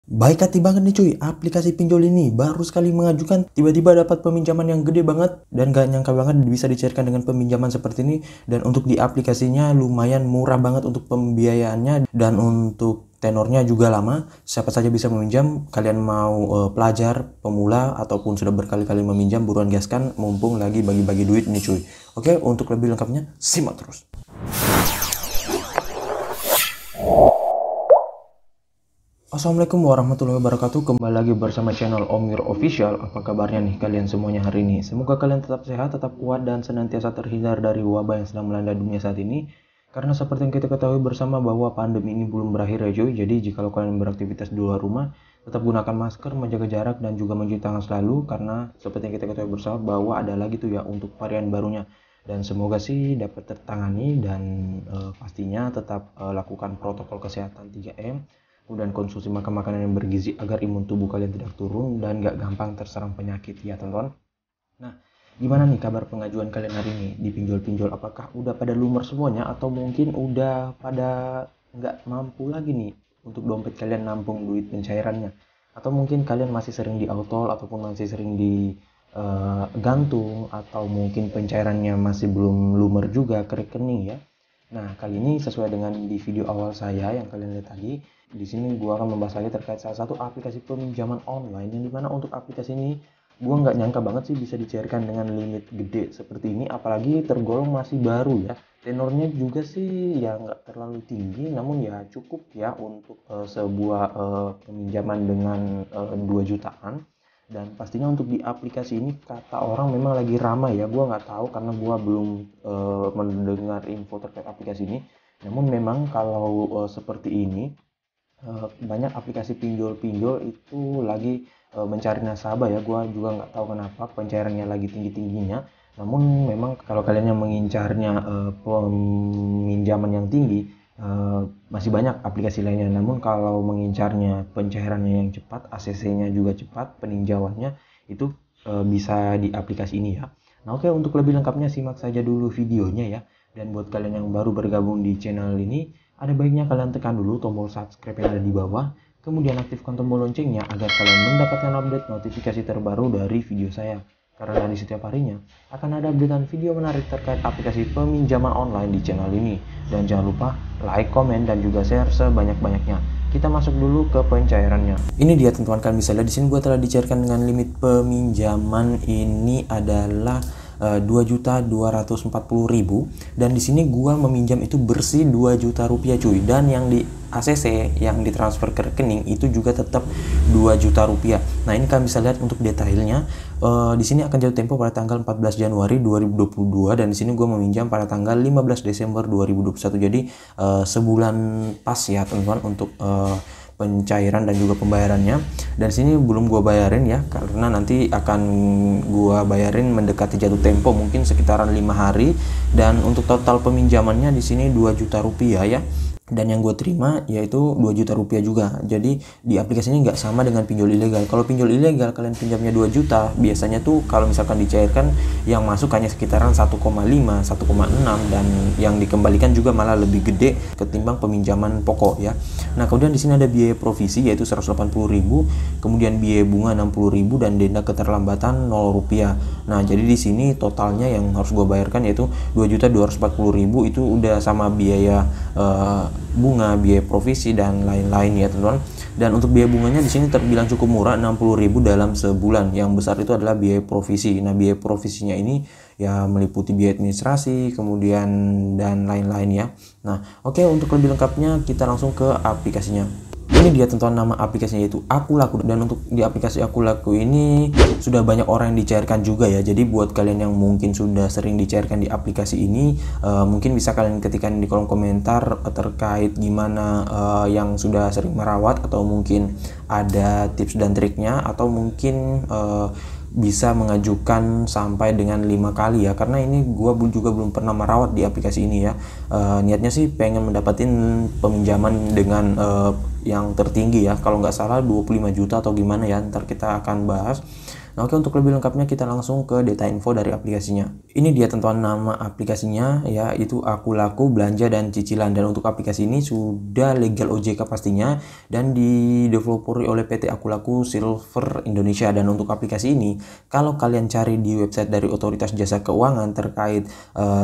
Baik hati banget nih cuy, aplikasi pinjol ini baru sekali mengajukan tiba-tiba dapat peminjaman yang gede banget dan gak nyangka banget bisa dicairkan dengan peminjaman seperti ini. Dan untuk di aplikasinya lumayan murah banget untuk pembiayaannya dan untuk tenornya juga lama. Siapa saja bisa meminjam, kalian mau pelajar, pemula ataupun sudah berkali-kali meminjam, buruan gaskan mumpung lagi bagi-bagi duit nih cuy. Oke, untuk lebih lengkapnya simak terus. Assalamualaikum warahmatullahi wabarakatuh. Kembali lagi bersama channel Omir Official. Apa kabarnya nih kalian semuanya hari ini? Semoga kalian tetap sehat, tetap kuat, dan senantiasa terhindar dari wabah yang sedang melanda dunia saat ini. Karena seperti yang kita ketahui bersama bahwa pandemi ini belum berakhir ya cuy. Jadi jika kalian beraktivitas di luar rumah, tetap gunakan masker, menjaga jarak, dan juga mencuci tangan selalu. Karena seperti yang kita ketahui bersama bahwa ada lagi tuh ya untuk varian barunya. Dan semoga sih dapat tertangani dan pastinya tetap lakukan protokol kesehatan 3M. Kemudian konsumsi makan makanan yang bergizi agar imun tubuh kalian tidak turun dan gak gampang terserang penyakit ya teman-teman. Nah, gimana nih kabar pengajuan kalian hari ini di pinjol-pinjol? Apakah udah pada lumer semuanya atau mungkin udah pada nggak mampu lagi nih untuk dompet kalian nampung duit pencairannya? Atau mungkin kalian masih sering di autol ataupun masih sering di gantung atau mungkin pencairannya masih belum lumer juga ke rekening ya? Nah, kali ini sesuai dengan di video awal saya yang kalian lihat tadi, di sini gua akan membahas lagi terkait salah satu aplikasi peminjaman online yang dimana untuk aplikasi ini gua nggak nyangka banget sih bisa dicairkan dengan limit gede seperti ini, apalagi tergolong masih baru ya. Tenornya juga sih ya nggak terlalu tinggi, namun ya cukup ya untuk sebuah peminjaman dengan 2 jutaan. Dan pastinya untuk di aplikasi ini kata orang memang lagi ramai ya, gua nggak tahu karena gua belum mendengar info terkait aplikasi ini. Namun memang kalau seperti ini banyak aplikasi pinjol-pinjol itu lagi mencari nasabah ya. Gua juga nggak tahu kenapa pencairannya lagi tinggi-tingginya. Namun memang kalau kalian yang mengincarnya peminjaman yang tinggi, masih banyak aplikasi lainnya. Namun kalau mengincarnya pencairannya yang cepat, ACC-nya juga cepat, peninjauannya itu bisa di aplikasi ini ya. Nah oke, untuk lebih lengkapnya simak saja dulu videonya ya. Dan buat kalian yang baru bergabung di channel ini, ada baiknya kalian tekan dulu tombol subscribe yang ada di bawah, kemudian aktifkan tombol loncengnya agar kalian mendapatkan update notifikasi terbaru dari video saya. Karena di setiap harinya akan ada updatean video menarik terkait aplikasi peminjaman online di channel ini. Dan jangan lupa like, komen, dan juga share sebanyak-banyaknya. Kita masuk dulu ke pencairannya. Ini dia teman-teman, kalian bisa lihat di sini gua telah dicairkan dengan limit peminjaman ini adalah 2.240.000 dan di sini gua meminjam itu bersih 2 juta rupiah cuy, dan yang di ACC yang ditransfer ke rekening itu juga tetap 2 juta rupiah. Nah ini kalian bisa lihat untuk detailnya. Di sini akan jatuh tempo pada tanggal 14 Januari 2022 dan di sini gua meminjam pada tanggal 15 Desember 2021. Jadi sebulan pas ya teman-teman untuk pencairan dan juga pembayarannya. Dan sini belum gua bayarin ya, karena nanti akan gua bayarin mendekati jatuh tempo mungkin sekitaran 5 hari. Dan untuk total peminjamannya di sini 2 juta rupiah ya. Dan yang gue terima yaitu 2 juta rupiah juga. Jadi di aplikasi ini nggak sama dengan pinjol ilegal. Kalau pinjol ilegal kalian pinjamnya 2 juta, biasanya tuh kalau misalkan dicairkan yang masuk hanya sekitaran 1,5, 1,6 dan yang dikembalikan juga malah lebih gede ketimbang peminjaman pokok ya. Nah, kemudian di sini ada biaya provisi yaitu 180.000, kemudian biaya bunga 60.000 dan denda keterlambatan 0 rupiah. Nah, jadi di sini totalnya yang harus gue bayarkan yaitu 2.240.000, itu udah sama biaya bunga, biaya provisi dan lain-lain ya teman-teman. Dan untuk biaya bunganya di sini terbilang cukup murah, 60.000 dalam sebulan. Yang besar itu adalah biaya provisi. Nah, biaya provisinya ini ya meliputi biaya administrasi, kemudian dan lain-lain ya. Nah, oke, untuk lebih lengkapnya kita langsung ke aplikasinya. Ini dia teman-teman, nama aplikasinya yaitu Aku Laku. Dan untuk di aplikasi Aku Laku ini sudah banyak orang yang dicairkan juga ya. Jadi buat kalian yang mungkin sudah sering dicairkan di aplikasi ini, mungkin bisa kalian ketikkan di kolom komentar terkait gimana yang sudah sering merawat, atau mungkin ada tips dan triknya, atau mungkin bisa mengajukan sampai dengan 5 kali ya, karena ini gua juga belum pernah merawat di aplikasi ini ya. Niatnya sih pengen mendapatkan peminjaman dengan yang tertinggi ya, kalau nggak salah 25 juta atau gimana ya, ntar kita akan bahas. Nah, oke, untuk lebih lengkapnya kita langsung ke data info dari aplikasinya. Ini dia teman-teman nama aplikasinya, yaitu Akulaku Belanja dan Cicilan. Dan untuk aplikasi ini sudah legal OJK pastinya dan dideveloperi oleh PT Akulaku Silver Indonesia. Dan untuk aplikasi ini, kalau kalian cari di website dari Otoritas Jasa Keuangan terkait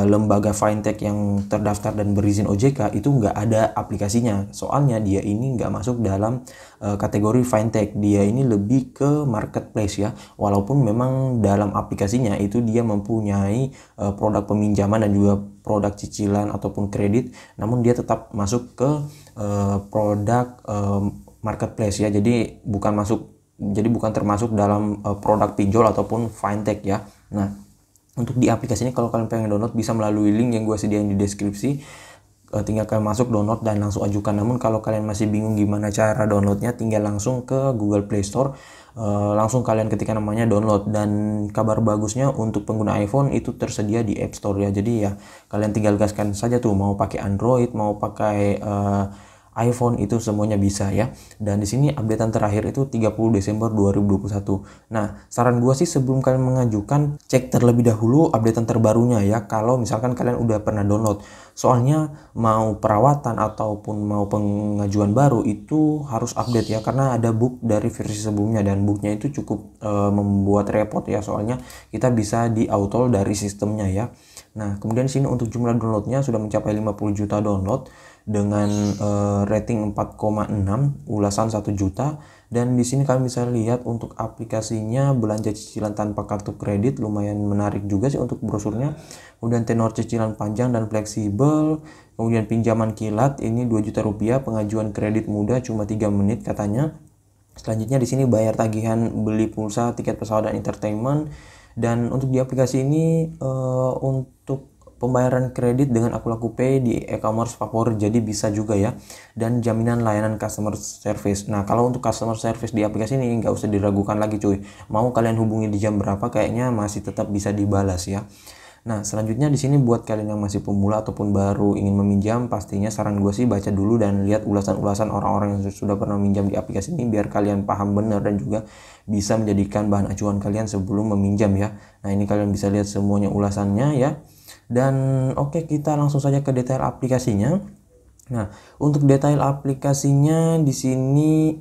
lembaga fintech yang terdaftar dan berizin OJK, itu nggak ada aplikasinya. Soalnya dia ini nggak masuk dalam kategori fintech, dia ini lebih ke marketplace ya. Walaupun memang dalam aplikasinya itu dia mempunyai produk peminjaman dan juga produk cicilan ataupun kredit, namun dia tetap masuk ke produk marketplace ya. Jadi bukan termasuk dalam produk pinjol ataupun fintech ya. Nah, untuk di aplikasi ini kalau kalian pengen download bisa melalui link yang gue sediain di deskripsi. Tinggal kalian masuk, download, dan langsung ajukan. Namun kalau kalian masih bingung gimana cara downloadnya, tinggal langsung ke Google Play Store, langsung kalian ketikkan namanya, download. Dan kabar bagusnya untuk pengguna iPhone itu tersedia di App Store ya. Jadi ya kalian tinggal gaskan saja tuh, mau pakai Android, mau pakai iPhone, itu semuanya bisa ya. Dan di sini updatean terakhir itu 30 Desember 2021. Nah, saran gua sih sebelum kalian mengajukan, cek terlebih dahulu updatean terbarunya ya, kalau misalkan kalian udah pernah download. Soalnya mau perawatan ataupun mau pengajuan baru itu harus update ya, karena ada bug dari versi sebelumnya, dan bugnya itu cukup membuat repot ya, soalnya kita bisa di auto dari sistemnya ya. Nah, kemudian sini untuk jumlah downloadnya sudah mencapai 50 juta download dengan rating 4,6, ulasan 1 juta. Dan di sini kalian bisa lihat untuk aplikasinya belanja cicilan tanpa kartu kredit, lumayan menarik juga sih untuk brosurnya. Kemudian tenor cicilan panjang dan fleksibel. Kemudian pinjaman kilat ini 2 juta rupiah, pengajuan kredit mudah cuma 3 menit katanya. Selanjutnya di sini bayar tagihan beli pulsa, tiket pesawat dan entertainment. Dan untuk di aplikasi ini untuk pembayaran kredit dengan Akulaku Pay di e-commerce favorit, jadi bisa juga ya. Dan jaminan layanan customer service. Nah, kalau untuk customer service di aplikasi ini nggak usah diragukan lagi cuy. Mau kalian hubungi di jam berapa, kayaknya masih tetap bisa dibalas ya. Nah, selanjutnya di sini buat kalian yang masih pemula ataupun baru ingin meminjam, pastinya saran gue sih baca dulu dan lihat ulasan-ulasan orang-orang yang sudah pernah minjam di aplikasi ini, biar kalian paham benar dan juga bisa menjadikan bahan acuan kalian sebelum meminjam ya. Nah, ini kalian bisa lihat semuanya ulasannya ya. Dan oke, kita langsung saja ke detail aplikasinya. Nah, untuk detail aplikasinya di sini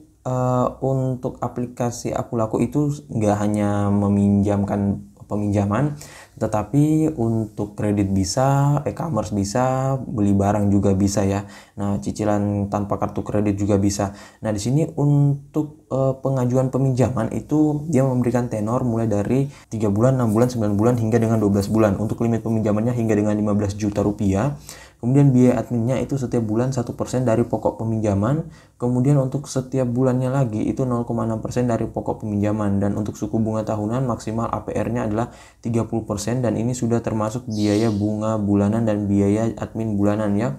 untuk aplikasi Akulaku itu nggak hanya meminjamkan peminjaman, tetapi untuk kredit bisa, e-commerce bisa, beli barang juga bisa ya. Nah, cicilan tanpa kartu kredit juga bisa. Nah, di sini untuk pengajuan peminjaman itu dia memberikan tenor mulai dari 3 bulan, 6 bulan, 9 bulan hingga dengan 12 bulan. Untuk limit peminjamannya hingga dengan 15 juta rupiah. Kemudian biaya adminnya itu setiap bulan 1% dari pokok peminjaman. Kemudian untuk setiap bulannya lagi itu 0,6% dari pokok peminjaman. Dan untuk suku bunga tahunan maksimal APR-nya adalah 30%, dan ini sudah termasuk biaya bunga bulanan dan biaya admin bulanan ya.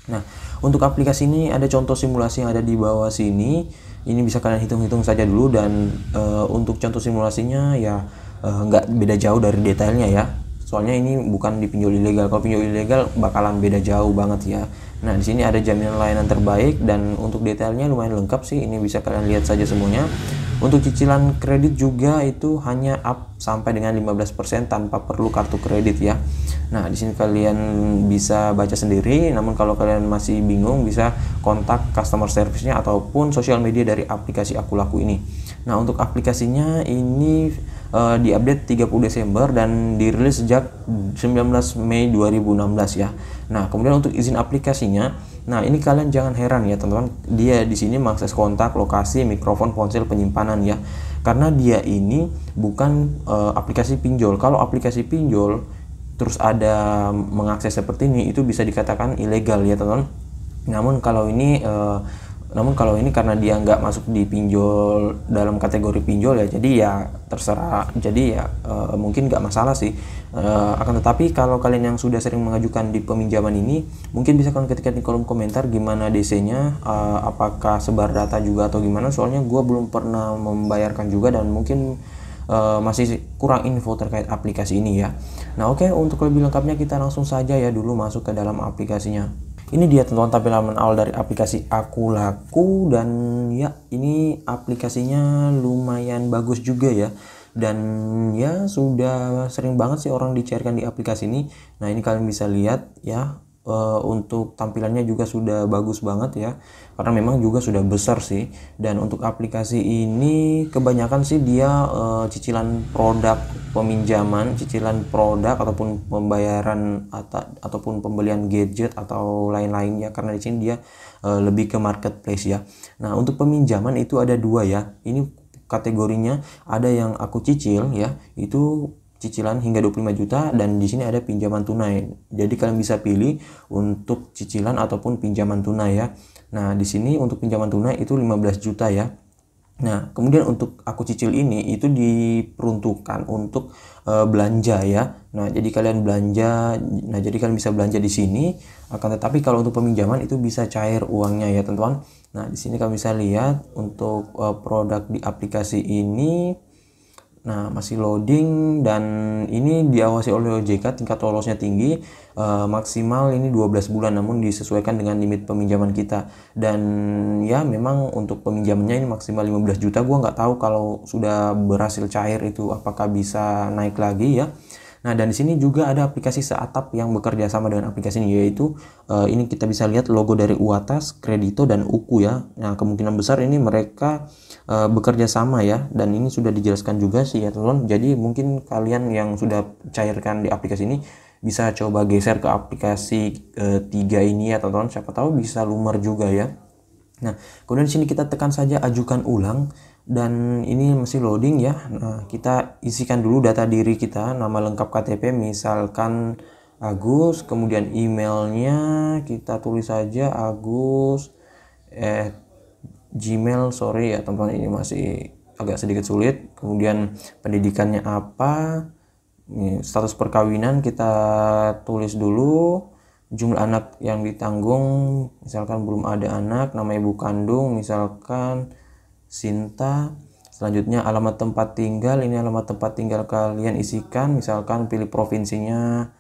Nah, untuk aplikasi ini ada contoh simulasi yang ada di bawah sini. Ini bisa kalian hitung-hitung saja dulu, dan untuk contoh simulasinya ya nggak beda jauh dari detailnya ya. Soalnya ini bukan di pinjol ilegal. Kalau pinjol ilegal bakalan beda jauh banget ya. Nah, di sini ada jaminan layanan terbaik, dan untuk detailnya lumayan lengkap sih. Ini bisa kalian lihat saja semuanya. Untuk cicilan kredit juga itu hanya up sampai dengan 15% tanpa perlu kartu kredit ya. Nah, di sini kalian bisa baca sendiri. Namun kalau kalian masih bingung bisa kontak customer service-nya ataupun sosial media dari aplikasi Akulaku ini. Nah, untuk aplikasinya ini diupdate 30 Desember dan dirilis sejak 19 Mei 2016 ya. Nah, kemudian untuk izin aplikasinya, nah ini kalian jangan heran ya teman-teman, dia di sini mengakses kontak, lokasi, mikrofon, ponsel, penyimpanan ya. Karena dia ini bukan aplikasi pinjol. Kalau aplikasi pinjol terus ada mengakses seperti ini, itu bisa dikatakan ilegal ya teman-teman. Namun kalau ini karena dia nggak masuk di pinjol, dalam kategori pinjol ya, jadi ya terserah, jadi ya mungkin nggak masalah sih. Akan tetapi kalau kalian yang sudah sering mengajukan di peminjaman ini, mungkin bisa kalian ketikkan di kolom komentar gimana DC-nya, apakah sebar data juga atau gimana. Soalnya gue belum pernah membayarkan juga, dan mungkin masih kurang info terkait aplikasi ini ya. Nah, oke, untuk lebih lengkapnya kita langsung saja ya dulu masuk ke dalam aplikasinya. Ini dia teman-teman tampilan awal dari aplikasi Akulaku, dan ya ini aplikasinya lumayan bagus juga ya. dan ya sudah sering banget sih orang dicairkan di aplikasi ini. Nah ini kalian bisa lihat ya, untuk tampilannya juga sudah bagus banget ya, karena memang juga sudah besar sih. Dan untuk aplikasi ini kebanyakan sih dia cicilan produk peminjaman, cicilan produk ataupun pembayaran ataupun pembelian gadget atau lain-lain ya, karena di sini dia lebih ke marketplace ya. Nah untuk peminjaman itu ada dua ya, ini kategorinya ada yang aku cicil ya, itu cicilan hingga 25 juta, dan di sini ada pinjaman tunai. Jadi kalian bisa pilih untuk cicilan ataupun pinjaman tunai ya. Nah, di sini untuk pinjaman tunai itu 15 juta ya. Nah, kemudian untuk aku cicil ini itu diperuntukkan untuk belanja ya. Nah, jadi kalian belanja, jadi kalian bisa belanja di sini. Akan tetapi kalau untuk peminjaman itu bisa cair uangnya ya, teman-teman. Nah, di sini kalian bisa lihat untuk produk di aplikasi ini. Nah, masih loading, dan ini diawasi oleh OJK, tingkat lolosnya tinggi, maksimal ini 12 bulan, namun disesuaikan dengan limit peminjaman kita. Dan ya memang untuk peminjamannya ini maksimal 15 juta. Gua nggak tahu kalau sudah berhasil cair itu apakah bisa naik lagi ya. Nah, dan di sini juga ada aplikasi seatap yang bekerja sama dengan aplikasi ini, yaitu ini kita bisa lihat logo dari Uatas, Kredito, dan Uku ya. Nah, kemungkinan besar ini mereka bekerja sama ya, dan ini sudah dijelaskan juga sih ya, teman-teman. Jadi mungkin kalian yang sudah cairkan di aplikasi ini bisa coba geser ke aplikasi tiga ini ya, teman-teman. Siapa tahu bisa lumer juga ya. Nah, kemudian di sini kita tekan saja ajukan ulang, dan ini masih loading ya. Nah, kita isikan dulu data diri kita, nama lengkap KTP misalkan Agus, kemudian emailnya kita tulis saja Agus Gmail. Sorry ya teman-teman, ini masih agak sedikit sulit. Kemudian pendidikannya apa, ini status perkawinan kita tulis dulu, jumlah anak yang ditanggung misalkan belum ada anak, nama ibu kandung misalkan Sinta. Selanjutnya alamat tempat tinggal, ini alamat tempat tinggal kalian isikan, misalkan pilih provinsinya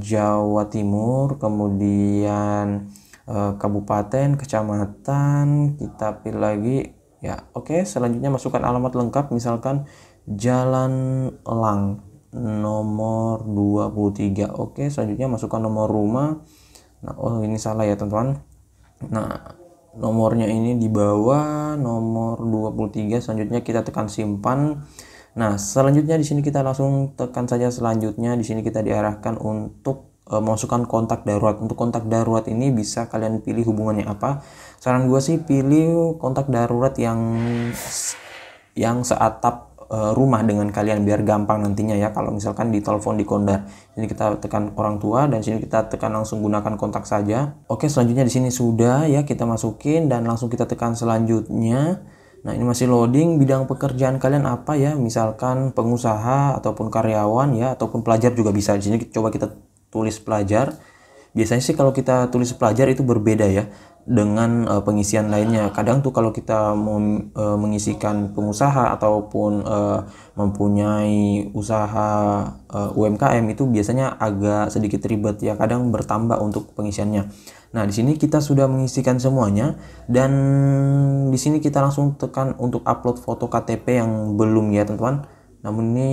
Jawa Timur, kemudian kabupaten, kecamatan, kita pilih lagi ya. Oke, selanjutnya masukkan alamat lengkap, misalkan Jalan Elang nomor 23. Oke, selanjutnya masukkan nomor rumah. Nah, oh ini salah ya teman-teman. Nah, nomornya ini di bawah nomor 23. Selanjutnya kita tekan simpan. Nah, selanjutnya di sini kita langsung tekan saja selanjutnya. Di sini kita diarahkan untuk memasukkan kontak darurat. Untuk kontak darurat ini bisa kalian pilih hubungannya apa. Saran gue sih pilih kontak darurat yang seatap rumah dengan kalian, biar gampang nantinya ya kalau misalkan ditelepon di kondar. Ini kita tekan orang tua, dan sini kita tekan langsung gunakan kontak saja. Oke, selanjutnya di sini sudah ya, kita masukin dan langsung kita tekan selanjutnya. Nah, ini masih loading. Bidang pekerjaan kalian apa ya, misalkan pengusaha ataupun karyawan ya, ataupun pelajar juga bisa. Di sini coba kita tulis pelajar. Biasanya sih kalau kita tulis pelajar itu berbeda ya dengan pengisian lainnya. Kadang tuh kalau kita mau mengisikan pengusaha ataupun mempunyai usaha UMKM itu biasanya agak sedikit ribet ya, kadang bertambah untuk pengisiannya. Nah, di sini kita sudah mengisikan semuanya, dan di sini kita langsung tekan untuk upload foto KTP yang belum ya, teman-teman. Namun ini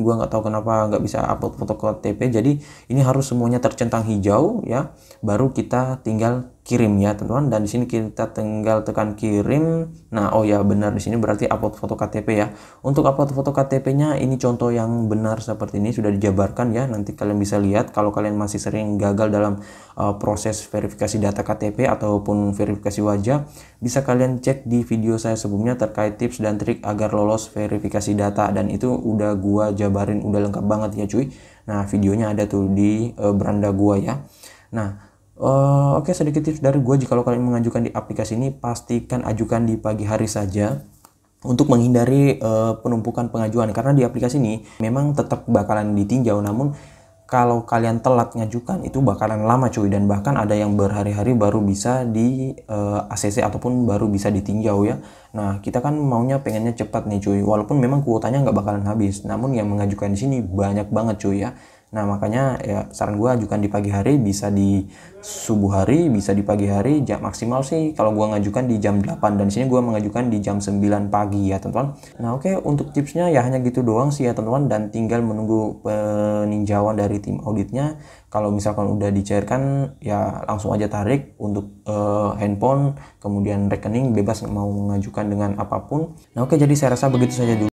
gua nggak tahu kenapa nggak bisa upload foto KTP. Jadi ini harus semuanya tercentang hijau ya, baru kita tinggal kirim ya teman-teman. Dan di sini kita tinggal tekan kirim. Nah, oh ya benar, di sini berarti upload foto KTP ya. Untuk upload foto KTP-nya ini contoh yang benar seperti ini sudah dijabarkan ya. Nanti kalian bisa lihat kalau kalian masih sering gagal dalam proses verifikasi data KTP ataupun verifikasi wajah, bisa kalian cek di video saya sebelumnya terkait tips dan trik agar lolos verifikasi data, dan itu udah gua jabarin, udah lengkap banget ya cuy. Nah, videonya ada tuh di beranda gua ya. Nah, oke, sedikit tips dari gue. Jika kalian mengajukan di aplikasi ini, pastikan ajukan di pagi hari saja untuk menghindari penumpukan pengajuan, karena di aplikasi ini memang tetap bakalan ditinjau, namun kalau kalian telat ngajukan itu bakalan lama cuy, dan bahkan ada yang berhari-hari baru bisa di ACC ataupun baru bisa ditinjau ya. Nah, kita kan maunya pengennya cepat nih cuy, walaupun memang kuotanya nggak bakalan habis, namun yang mengajukan di sini banyak banget cuy ya. Nah makanya ya saran gue ajukan di pagi hari, bisa di subuh hari, bisa di pagi hari. Jam maksimal sih kalau gue ngajukan di jam 8, dan di sini gue mengajukan di jam 9 pagi ya teman-teman. Nah oke, untuk tipsnya ya hanya gitu doang sih ya teman-teman, dan tinggal menunggu peninjauan dari tim auditnya. Kalau misalkan udah dicairkan ya langsung aja tarik untuk handphone, kemudian rekening, bebas mau mengajukan dengan apapun. Nah oke, jadi saya rasa begitu saja dulu